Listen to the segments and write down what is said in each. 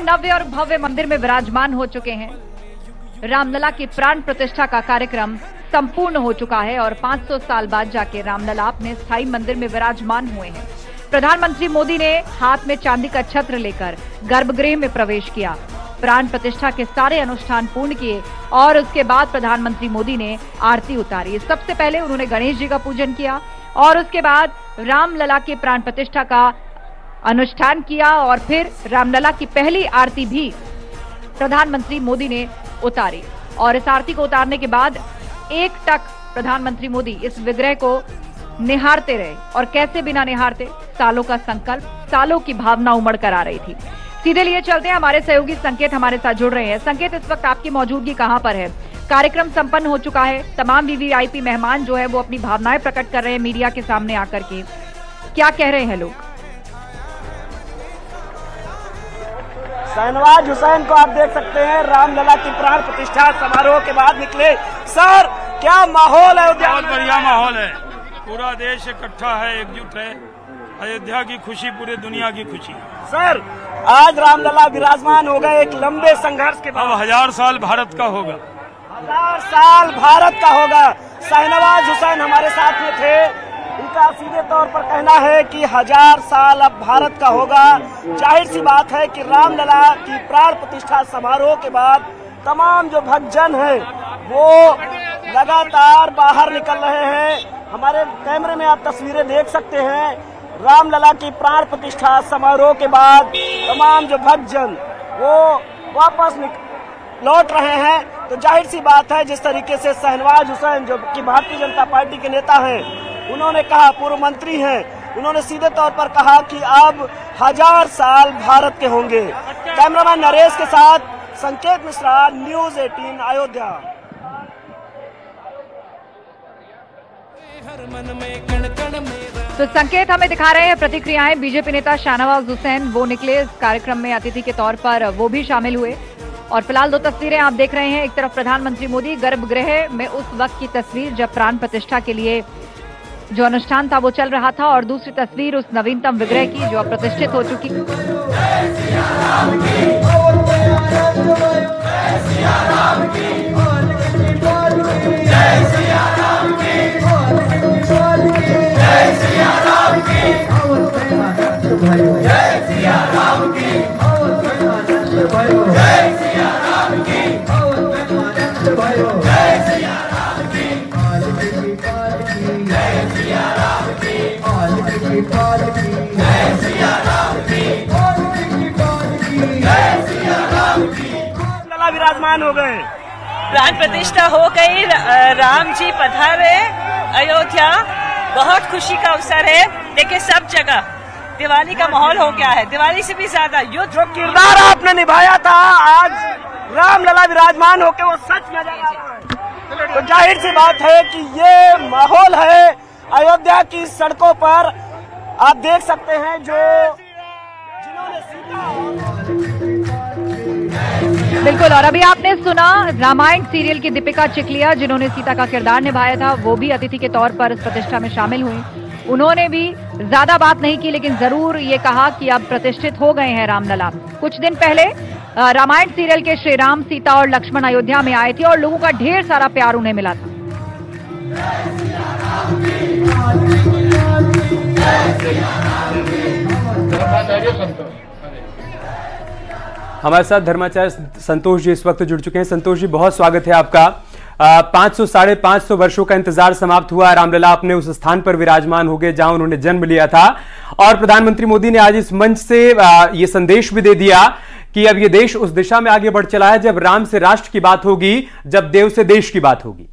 नव्य और भव्य मंदिर में विराजमान हो चुके हैं। रामलला की प्राण प्रतिष्ठा का कार्यक्रम संपूर्ण हो चुका है और 500 साल बाद जाके रामलला अपने स्थायी मंदिर में विराजमान हुए हैं। प्रधानमंत्री मोदी ने हाथ में चांदी का छत्र लेकर गर्भगृह में प्रवेश किया, प्राण प्रतिष्ठा के सारे अनुष्ठान पूर्ण किए और उसके बाद प्रधानमंत्री मोदी ने आरती उतारी। सबसे पहले उन्होंने गणेश जी का पूजन किया और उसके बाद रामलला के प्राण प्रतिष्ठा का अनुष्ठान किया और फिर रामलला की पहली आरती भी प्रधानमंत्री मोदी ने उतारी। और इस आरती को उतारने के बाद एक टक प्रधानमंत्री मोदी इस विग्रह को निहारते रहे और कैसे बिना निहारते, सालों का संकल्प, सालों की भावना उमड़ कर आ रही थी। सीधे लिए चलते हैं, हमारे सहयोगी संकेत हमारे साथ जुड़ रहे हैं। संकेत, इस वक्त आपकी मौजूदगी कहां पर है? कार्यक्रम संपन्न हो चुका है, तमाम वीवीआईपी मेहमान जो है वो अपनी भावनाएं प्रकट कर रहे हैं मीडिया के सामने आकर के, क्या कह रहे हैं लोग? शहनवाज हुसैन को आप देख सकते हैं, रामलला की प्राण प्रतिष्ठा समारोह के बाद निकले। सर, क्या माहौल है? बहुत बढ़िया माहौल है, पूरा देश इकट्ठा है, एकजुट है। अयोध्या की खुशी पूरी दुनिया की खुशी। सर, आज रामलला विराजमान हो गए एक लंबे संघर्ष के बाद। अब 1000 साल भारत का होगा, 1000 साल भारत का होगा। शहनवाज हुसैन हमारे साथ में थे, इनका सीधे तौर पर कहना है कि 1000 साल अब भारत का होगा। जाहिर सी बात है कि रामलला की प्राण प्रतिष्ठा समारोह के बाद तमाम जो भक्तजन हैं वो लगातार बाहर निकल रहे हैं। हमारे कैमरे में आप तस्वीरें देख सकते हैं, रामलला की प्राण प्रतिष्ठा समारोह के बाद तमाम जो भक्तजन वो वापस लौट रहे हैं। तो जाहिर सी बात है, जिस तरीके से शहनवाज हुसैन जो कि भारतीय जनता पार्टी के नेता हैं, उन्होंने कहा, पूर्व मंत्री हैं, उन्होंने सीधे तौर पर कहा कि अब 1000 साल भारत के होंगे। कैमरामैन नरेश के साथ संकेत मिश्रा, न्यूज़ 18 अयोध्या। तो संकेत हमें दिखा रहे हैं प्रतिक्रियाएं। बीजेपी नेता शहनवाज हुसैन वो निकले इस कार्यक्रम में अतिथि के तौर पर, वो भी शामिल हुए। और फिलहाल दो तस्वीरें आप देख रहे हैं, एक तरफ प्रधानमंत्री मोदी गर्भगृह में उस वक्त की तस्वीर जब प्राण प्रतिष्ठा के लिए जो अनुष्ठान था वो चल रहा था, और दूसरी तस्वीर उस नवीनतम विग्रह की जो अब प्रतिष्ठित हो चुकी। विराजमान हो गए, प्राण प्रतिष्ठा हो गई, राम जी पधारे अयोध्या। बहुत खुशी का अवसर है। देखिए, सब जगह दिवाली का माहौल हो गया है, दिवाली से भी ज्यादा युद्ध। जो किरदार आपने निभाया था, आज रामलला विराजमान होकर वो सच नजर आ रहा है। तो जाहिर सी बात है कि ये माहौल है अयोध्या की सड़कों पर। आप देख सकते हैं जो जिन्होंने बिल्कुल, और अभी आपने सुना रामायण सीरियल की दीपिका चिखलिया जिन्होंने सीता का किरदार निभाया था, वो भी अतिथि के तौर पर इस प्रतिष्ठा में शामिल हुई। उन्होंने भी ज्यादा बात नहीं की, लेकिन जरूर ये कहा कि अब प्रतिष्ठित हो गए हैं रामलला। कुछ दिन पहले रामायण सीरियल के श्री राम, सीता और लक्ष्मण अयोध्या में आए थे और लोगों का ढेर सारा प्यार उन्हें मिला था। हमारे साथ धर्माचार्य संतोष जी इस वक्त जुड़ चुके हैं। संतोष जी, बहुत स्वागत है आपका। 500 साढ़े 500 वर्षों का इंतजार समाप्त हुआ, रामलला अपने उस स्थान पर विराजमान हो गए जहां उन्होंने जन्म लिया था, और प्रधानमंत्री मोदी ने आज इस मंच से ये संदेश भी दे दिया कि अब ये देश उस दिशा में आगे बढ़ चला है जब राम से राष्ट्र की बात होगी, जब देव से देश की बात होगी।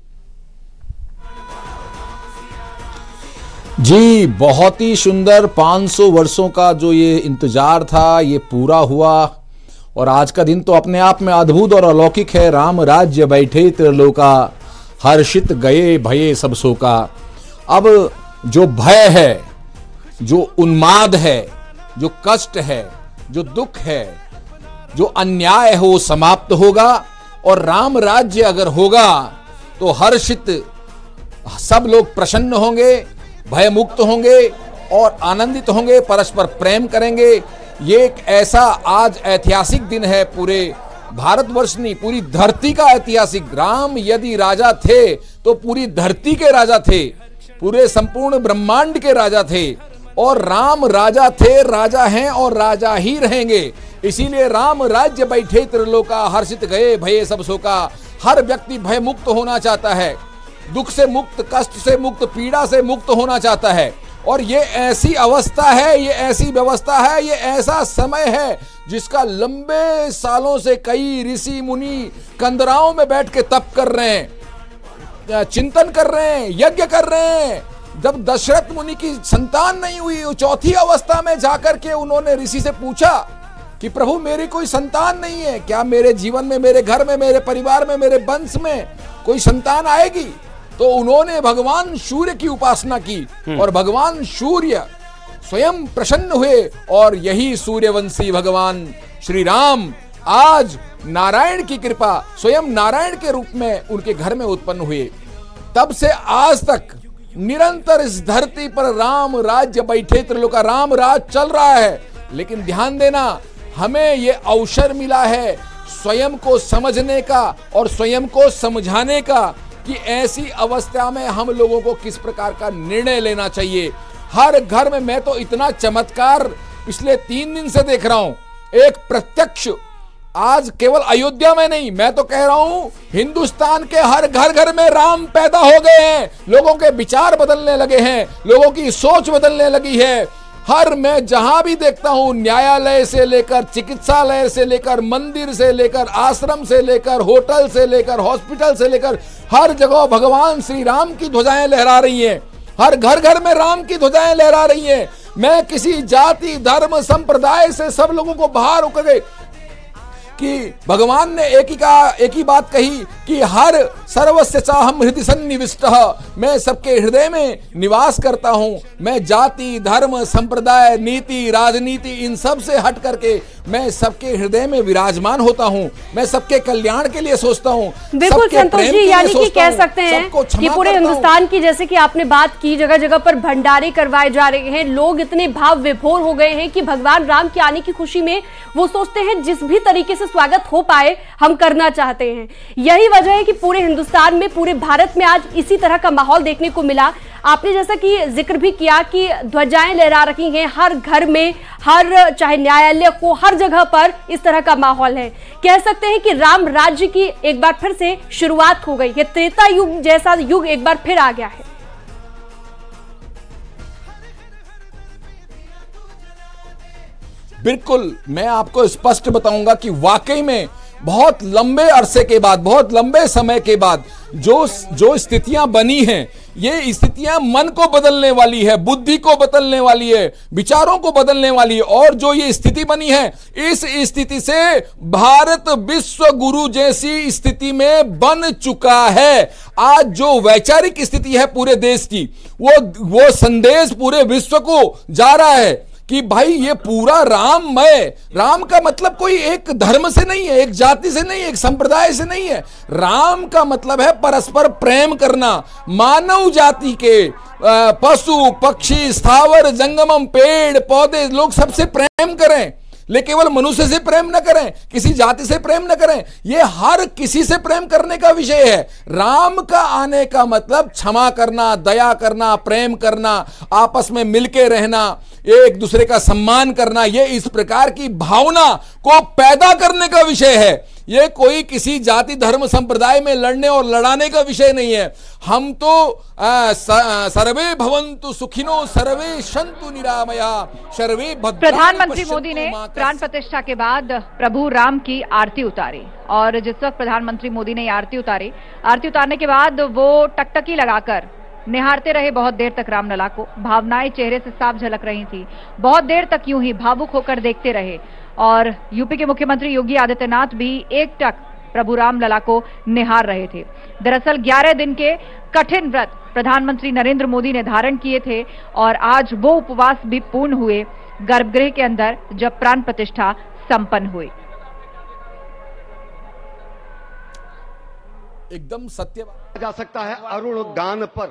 जी, बहुत ही सुंदर 500 वर्षों का जो ये इंतजार था, ये पूरा हुआ। और आज का दिन तो अपने आप में अद्भुत और अलौकिक है। राम राज्य बैठे त्रिलोका, हर्षित गए भये सब शोका। अब जो भय है, जो उन्माद है, जो कष्ट है, जो दुख है, जो अन्याय है, वो समाप्त होगा। और राम राज्य अगर होगा तो हर्षित सब लोग प्रसन्न होंगे, भयमुक्त होंगे और आनंदित होंगे, परस्पर प्रेम करेंगे। ये एक ऐसा आज ऐतिहासिक दिन है, पूरे भारतवर्ष नहीं पूरी धरती का ऐतिहासिक। राम यदि राजा थे तो पूरी धरती के राजा थे, पूरे संपूर्ण ब्रह्मांड के राजा थे, और राम राजा थे, राजा हैं और राजा ही रहेंगे। इसीलिए राम राज्य बैठे त्रिलोका, हर्षित गए भये सब शोका। हर व्यक्ति भय मुक्त होना चाहता है, दुख से मुक्त, कष्ट से मुक्त, पीड़ा से मुक्त होना चाहता है। और ये ऐसी अवस्था है, ये ऐसी व्यवस्था है, ये ऐसा समय है जिसका लंबे सालों से कई ऋषि मुनि कंदराओं में बैठ के तप कर रहे हैं, चिंतन कर रहे हैं, यज्ञ कर रहे हैं। जब दशरथ मुनि की संतान नहीं हुई, चौथी अवस्था में जाकर के उन्होंने ऋषि से पूछा कि प्रभु मेरी कोई संतान नहीं है, क्या मेरे जीवन में, मेरे घर में, मेरे परिवार में, मेरे वंश में कोई संतान आएगी? तो उन्होंने भगवान सूर्य की उपासना की और भगवान सूर्य स्वयं प्रसन्न हुए, और यही सूर्यवंशी भगवान श्री राम आज नारायण की कृपा, स्वयं नारायण के रूप में उनके घर में उत्पन्न हुए। तब से आज तक निरंतर इस धरती पर राम राज्य बैठे त्रिलोका, राम राज चल रहा है। लेकिन ध्यान देना, हमें ये अवसर मिला है स्वयं को समझने का और स्वयं को समझाने का कि ऐसी अवस्था में हम लोगों को किस प्रकार का निर्णय लेना चाहिए। हर घर में मैं तो इतना चमत्कार पिछले 3 दिन से देख रहा हूं, एक प्रत्यक्ष, आज केवल अयोध्या में नहीं, मैं तो कह रहा हूं हिंदुस्तान के हर घर घर में राम पैदा हो गए हैं। लोगों के विचार बदलने लगे हैं, लोगों की सोच बदलने लगी है। हर मैं जहां भी देखता हूं, न्यायालय से लेकर चिकित्सालय से लेकर मंदिर से लेकर आश्रम से लेकर होटल से लेकर हॉस्पिटल से लेकर हर जगह भगवान श्री राम की ध्वजाएं लहरा रही हैं। हर घर घर में राम की ध्वजाएं लहरा रही हैं। मैं किसी जाति धर्म संप्रदाय से सब लोगों को बाहर होकर गए कि भगवान ने एक ही बात कही कि हर सर्वस्य चाहम हृदय सन्निविष्टः, मैं सबके हृदय में निवास करता हूं। मैं जाति धर्म संप्रदाय नीति राजनीति इन सब से हट करके मैं सबके हृदय में विराजमान होता हूं। मैं सबके कल्याण के लिए सोचता हूं। बिल्कुल संतोष जी, यानी कि कह सकते हैं कि पूरे हिंदुस्तान की, जैसे कि आपने बात की, जगह जगह पर भंडारे करवाए जा रहे हैं। लोग इतने भाव विभोर हो गए हैं कि भगवान राम के आने की खुशी में वो सोचते हैं जिस भी तरीके से स्वागत हो पाए हम करना चाहते हैं। यही वजह है कि पूरे हिंदुस्तान में, पूरे भारत में आज इसी तरह का माहौल देखने को मिला। आपने जैसा कि जिक्र भी किया कि ध्वजाएं लहरा रखी हैं हर घर में, हर चाहे न्यायालय को, हर जगह पर इस तरह का माहौल है। कह सकते हैं कि राम राज्य की एक बार फिर से शुरुआत हो गई है। त्रेता युग जैसा युग एक बार फिर आ गया है। बिल्कुल, मैं आपको स्पष्ट बताऊंगा कि वाकई में बहुत लंबे अरसे के बाद, बहुत लंबे समय के बाद जो स्थितियां बनी हैं, ये स्थितियां मन को बदलने वाली है, बुद्धि को बदलने वाली है, विचारों को बदलने वाली है। और जो ये स्थिति बनी है, इस स्थिति से भारत विश्व गुरु जैसी स्थिति में बन चुका है। आज जो वैचारिक स्थिति है पूरे देश की, वो संदेश पूरे विश्व को जा रहा है कि भाई ये पूरा राममय। राम का मतलब कोई एक धर्म से नहीं है, एक जाति से नहीं है, एक संप्रदाय से नहीं है। राम का मतलब है परस्पर प्रेम करना। मानव जाति के पशु पक्षी स्थावर जंगमम पेड़ पौधे, लोग सबसे प्रेम करें, लेकिन केवल मनुष्य से प्रेम न करें, किसी जाति से प्रेम न करें। ये हर किसी से प्रेम करने का विषय है। राम का आने का मतलब क्षमा करना, दया करना, प्रेम करना, आपस में मिलके रहना, एक दूसरे का सम्मान करना, ये इस प्रकार की भावना को पैदा करने का विषय है। ये कोई किसी जाति धर्म संप्रदाय में लड़ने और लड़ाने का विषय नहीं है। हम तो सर्वे भवन्तु सुखिनो सर्वे सन्तु निरामया सर्वे भद्राणि। प्रधानमंत्री मोदी ने प्राण प्रतिष्ठा के बाद प्रभु राम की आरती उतारी, और जिस वक्त प्रधानमंत्री मोदी ने आरती उतारी, आरती उतारने के बाद वो टकटकी लगाकर निहारते रहे बहुत देर तक रामलला को। भावनाएं चेहरे से साफ झलक रही थी। बहुत देर तक यूं ही भावुक होकर देखते रहे, और यूपी के मुख्यमंत्री योगी आदित्यनाथ भी एकटक प्रभु रामलला को निहार रहे थे। दरअसल 11 दिन के कठिन व्रत प्रधानमंत्री नरेंद्र मोदी ने धारण किए थे, और आज वो उपवास भी पूर्ण हुए गर्भगृह के अंदर जब प्राण प्रतिष्ठा संपन्न हुई। एकदम सत्य जा सकता है अरुण गान पर।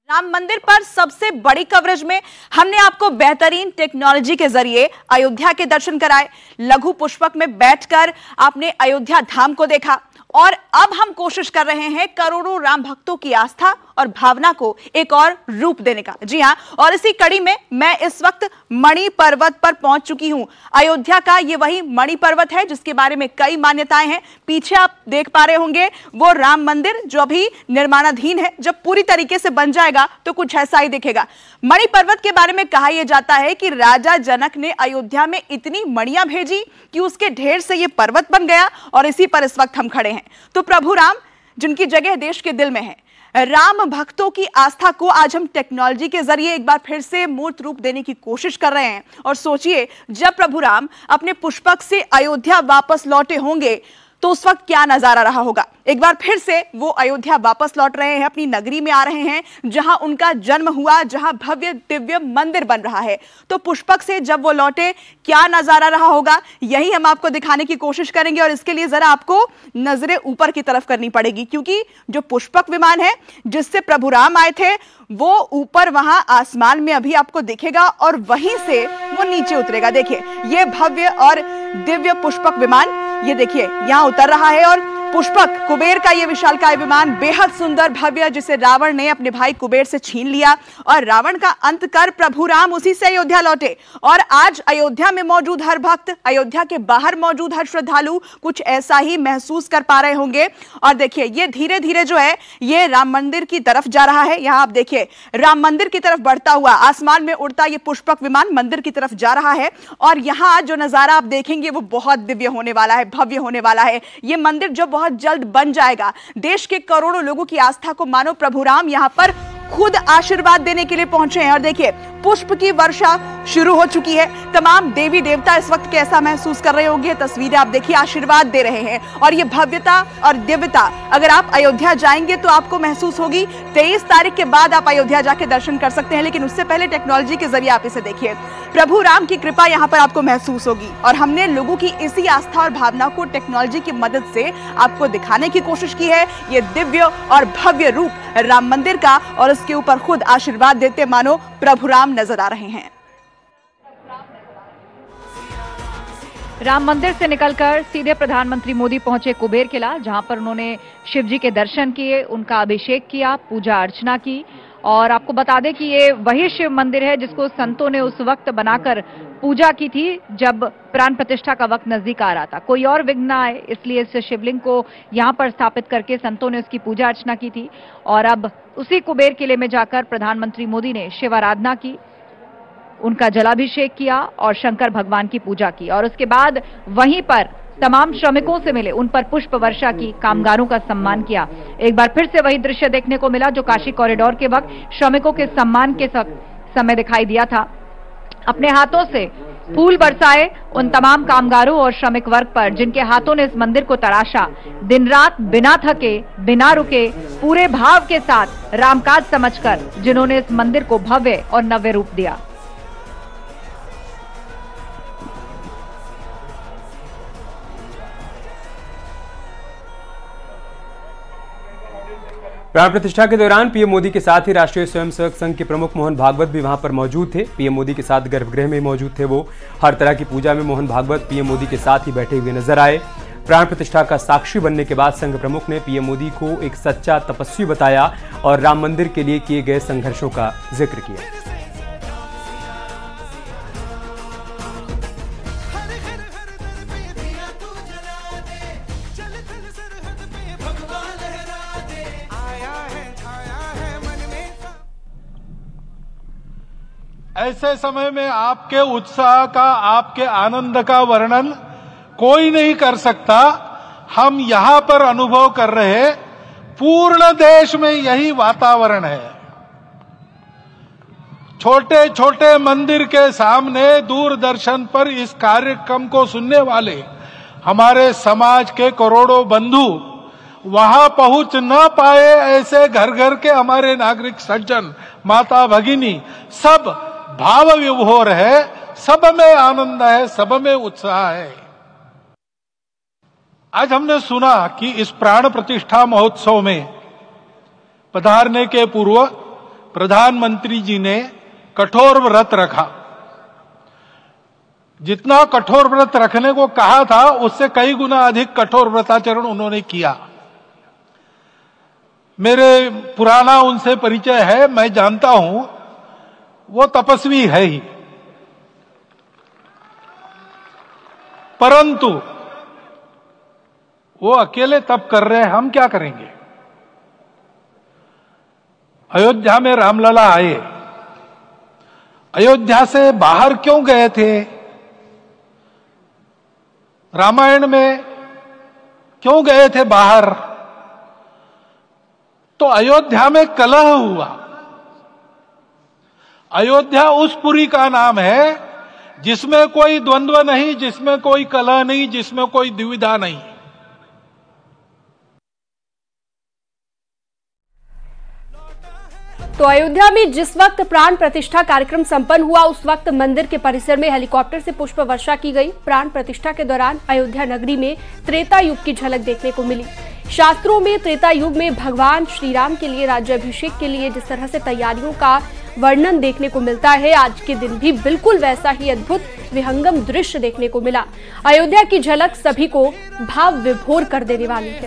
राम मंदिर पर सबसे बड़ी कवरेज में हमने आपको बेहतरीन टेक्नोलॉजी के जरिए अयोध्या के दर्शन कराए। लघु पुष्पक में बैठकर आपने अयोध्या धाम को देखा और अब हम कोशिश कर रहे हैं करोड़ों राम भक्तों की आस्था और भावना को एक और रूप देने का। जी हां, और इसी कड़ी में मैं इस वक्त मणि पर्वत पर पहुंच चुकी हूं। अयोध्या का ये वही मणि पर्वत है जिसके बारे में कई मान्यताएं हैं। पीछे आप देख पा रहे होंगे वो राम मंदिर जो अभी निर्माणाधीन है। जब पूरी तरीके से बन जाएगा तो कुछ ऐसा ही दिखेगा। मणि पर्वत के बारे में कहा यह जाता है कि राजा जनक ने अयोध्या में इतनी मणियां भेजी कि उसके ढेर से यह पर्वत बन गया और इसी पर इस वक्त हम खड़े हैं। तो प्रभु राम जिनकी जगह देश के दिल में है, राम भक्तों की आस्था को आज हम टेक्नोलॉजी के जरिए एक बार फिर से मूर्त रूप देने की कोशिश कर रहे हैं। और सोचिए, जब प्रभु राम अपने पुष्पक से अयोध्या वापस लौटे होंगे तो उस वक्त क्या नजारा रहा होगा। एक बार फिर से वो अयोध्या वापस लौट रहे हैं, अपनी नगरी में आ रहे हैं जहां उनका जन्म हुआ, जहां भव्य दिव्य मंदिर बन रहा है। तो पुष्पक से जब वो लौटे क्या नजारा रहा होगा, यही हम आपको दिखाने की कोशिश करेंगे। और इसके लिए जरा आपको नजरें ऊपर की तरफ करनी पड़ेगी, क्योंकि जो पुष्पक विमान है जिससे प्रभु राम आए थे वो ऊपर वहां आसमान में अभी आपको दिखेगा और वहीं से वो नीचे उतरेगा। देखिए, ये भव्य और दिव्य पुष्पक विमान ये देखिए यहां उतर रहा है। और पुष्पक कुबेर का यह विशालकाय विमान बेहद सुंदर भव्य, जिसे रावण ने अपने भाई कुबेर से छीन लिया और रावण का अंत कर प्रभु राम उसी से अयोध्या लौटे। और आज अयोध्या में मौजूद हर भक्त, अयोध्या के बाहर मौजूद हर श्रद्धालु कुछ ऐसा ही महसूस कर पा रहे होंगे। और देखिए, ये धीरे धीरे जो है ये राम मंदिर की तरफ जा रहा है। यहां आप देखिए राम मंदिर की तरफ बढ़ता हुआ आसमान में उड़ता ये पुष्पक विमान मंदिर की तरफ जा रहा है। और यहां जो नजारा आप देखेंगे वो बहुत दिव्य होने वाला है, भव्य होने वाला है। ये मंदिर जो बहुत जल्द बन जाएगा, देश के करोड़ों लोगों की आस्था को मानो प्रभु राम यहां पर खुद आशीर्वाद देने के लिए पहुंचे हैं। और देखिए, पुष्प की वर्षा शुरू हो चुकी है। तमाम देवी देवता इस वक्त कैसा महसूस कर रहे होंगे, तस्वीरें आप देखिए, आशीर्वाद दे रहे हैं। और ये भव्यता और दिव्यता अगर आप अयोध्या जाएंगे तो आपको महसूस होगी। 23 तारीख के बाद आप अयोध्या जाके दर्शन कर सकते हैं, लेकिन उससे पहले टेक्नोलॉजी के जरिए आप इसे देखिए। प्रभु राम की कृपा यहाँ पर आपको महसूस होगी। और हमने लोगों की इसी आस्था और भावना को टेक्नोलॉजी की मदद से आपको दिखाने की कोशिश की है। ये दिव्य और भव्य रूप राम मंदिर का, और उसके ऊपर खुद आशीर्वाद देते मानो प्रभु राम नजर आ रहे हैं। राम मंदिर से निकलकर सीधे प्रधानमंत्री मोदी पहुंचे कुबेर किला, जहां पर उन्होंने शिव जी के दर्शन किए, उनका अभिषेक किया, पूजा अर्चना की। और आपको बता दें कि ये वही शिव मंदिर है जिसको संतों ने उस वक्त बनाकर पूजा की थी जब प्राण प्रतिष्ठा का वक्त नजदीक आ रहा था। कोई और विघ्न ना आए, इसलिए इस शिवलिंग को यहां पर स्थापित करके संतों ने उसकी पूजा अर्चना की थी। और अब उसी कुबेर किले में जाकर प्रधानमंत्री मोदी ने शिव आराधना की, उनका जलाभिषेक किया और शंकर भगवान की पूजा की। और उसके बाद वहीं पर तमाम श्रमिकों से मिले, उन पर पुष्प वर्षा की, कामगारों का सम्मान किया। एक बार फिर से वही दृश्य देखने को मिला जो काशी कॉरिडोर के वक्त श्रमिकों के सम्मान के समय दिखाई दिया था। अपने हाथों से फूल बरसाए उन तमाम कामगारों और श्रमिक वर्ग पर जिनके हाथों ने इस मंदिर को तराशा, दिन रात बिना थके बिना रुके पूरे भाव के साथ रामकाज समझकर जिन्होंने इस मंदिर को भव्य और नव्य रूप दिया। प्राण प्रतिष्ठा के दौरान पीएम मोदी के साथ ही राष्ट्रीय स्वयंसेवक संघ के प्रमुख मोहन भागवत भी वहां पर मौजूद थे। पीएम मोदी के साथ गर्भगृह में मौजूद थे। वो हर तरह की पूजा में मोहन भागवत पीएम मोदी के साथ ही बैठे हुए नजर आए। प्राण प्रतिष्ठा का साक्षी बनने के बाद संघ प्रमुख ने पीएम मोदी को एक सच्चा तपस्वी बताया और राम मंदिर के लिए किए गए संघर्षों का जिक्र किया। ऐसे समय में आपके उत्साह का, आपके आनंद का वर्णन कोई नहीं कर सकता। हम यहां पर अनुभव कर रहे, पूर्ण देश में यही वातावरण है। छोटे छोटे मंदिर के सामने दूरदर्शन पर इस कार्यक्रम को सुनने वाले हमारे समाज के करोड़ों बंधु वहां पहुंच न पाए, ऐसे घर घर के हमारे नागरिक सज्जन, माता भगिनी सब भाव विभोर है, सब में आनंद है, सब में उत्साह है। आज हमने सुना कि इस प्राण प्रतिष्ठा महोत्सव में पधारने के पूर्व प्रधानमंत्री जी ने कठोर व्रत रखा। जितना कठोर व्रत रखने को कहा था उससे कई गुना अधिक कठोर व्रताचरण उन्होंने किया। मेरे पुराना उनसे परिचय है, मैं जानता हूं वो तपस्वी है ही, परंतु वो अकेले तप कर रहे हैं, हम क्या करेंगे। अयोध्या में रामलला आए, अयोध्या से बाहर क्यों गए थे, रामायण में क्यों गए थे बाहर, तो अयोध्या में कलह हुआ। अयोध्या उस पुरी का नाम है जिसमें कोई द्वंद्व नहीं, जिसमें कोई कलह नहीं, जिसमें कोई दुविधा नहीं। तो अयोध्या में जिस वक्त प्राण प्रतिष्ठा कार्यक्रम संपन्न हुआ उस वक्त मंदिर के परिसर में हेलीकॉप्टर से पुष्प वर्षा की गई। प्राण प्रतिष्ठा के दौरान अयोध्या नगरी में त्रेता युग की झलक देखने को मिली। शास्त्रों में त्रेता युग में भगवान श्री राम के लिए राज्याभिषेक के लिए जिस तरह से तैयारियों का वर्णन देखने को मिलता है, आज के दिन भी बिल्कुल वैसा ही अद्भुत विहंगम दृश्य देखने को मिला। अयोध्या की झलक सभी को भाव विभोर कर देने वाली है।